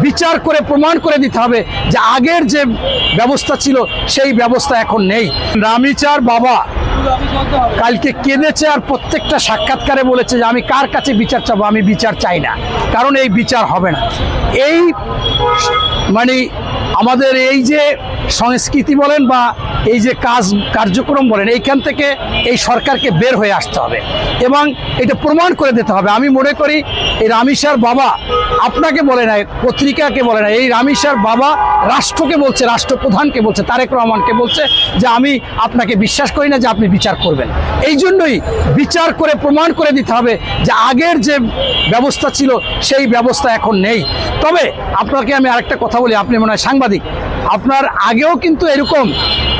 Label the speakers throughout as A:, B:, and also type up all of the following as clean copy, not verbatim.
A: বিচার করে প্রমাণ করে দিতে হবে যে আগের যে ব্যবস্থা ছিল সেই ব্যবস্থা এখন নেই। রামিচার বাবা কালকে কেঁদেছে আর প্রত্যেকটা সাক্ষাৎকারে বলেছে যে আমি কার কাছে বিচার চাবো, আমি বিচার চাই না, কারণ এই বিচার হবে না। এই মানে আমাদের এই যে সংস্কৃতি বলেন বা এই যে কার্যক্রম বলেন, এইখান থেকে এই সরকারকে বের হয়ে আসতে হবে এবং এটা প্রমাণ করে দিতে হবে। আমি মনে করি এই রামিসার বাবা আপনাকে বলে না, পত্রিকাকে বলে না, এই রামিসার বাবা রাষ্ট্রকে বলছে, রাষ্ট্রপ্রধানকে বলছে, তারেক রহমানকে বলছে যে আমি আপনাকে বিশ্বাস করি না যে আপনি বিচার করবেন। এই জন্যই বিচার করে প্রমাণ করে দিতে হবে যে আগের যে ব্যবস্থা ছিল সেই ব্যবস্থা এখন নেই। তবে আপনাকে আমি আরেকটা কথা বলি, আপনি মনে হয় সাংবাদিক, আপনার আগেও কিন্তু এরকম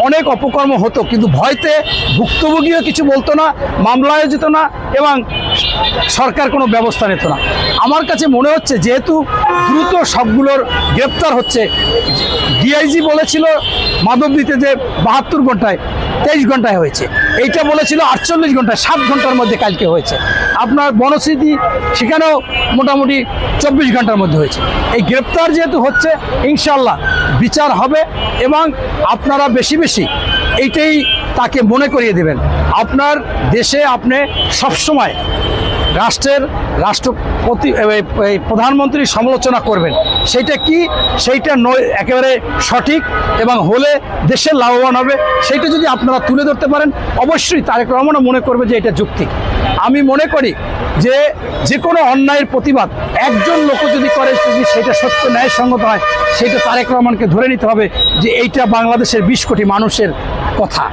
A: অনেক অপকর্ম হতো, কিন্তু ভয়তে ভুক্তভোগীও কিছু বলতো না, মামলায় যেত না এবং সরকার কোনো ব্যবস্থা নিত না। আমার কাছে মনে হচ্ছে যেহেতু দ্রুত সবগুলোর গ্রেপ্তার হচ্ছে, ডিআইজি বলেছিল মাধবদীতে যে 72 ঘন্টায় 23 ঘন্টায় হয়েছে, এইটা বলেছিল 48 ঘন্টায়, 7 ঘন্টার মধ্যে কালকে হয়েছে। আপনার বনস্মৃতি সেখানেও মোটামুটি 24 ঘন্টার মধ্যে হয়েছে। এই গ্রেপ্তার যেহেতু হচ্ছে, ইনশাল্লাহ বিচার হবে এবং আপনারা বেশি বেশি এইটাই তাকে মনে করিয়ে দেবেন। আপনার দেশে আপনি সবসময় রাষ্ট্রপতি প্রধানমন্ত্রীর সমালোচনা করবেন, সেইটা কি, সেইটা একেবারে সঠিক এবং হলে দেশের লাভবান হবে, সেইটা যদি আপনারা তুলে ধরতে পারেন অবশ্যই তারেক রহমানও মনে করবে যে এটা যৌক্তিক। আমি মনে করি যে কোনো অন্যায়ের প্রতিবাদ একজন লোক যদি করে, যদি সেটা সত্য ন্যায়সঙ্গত হয়, সেটা তারেক রহমানকে ধরে নিতে হবে যে এইটা বাংলাদেশের 20 কোটি মানুষের কথা।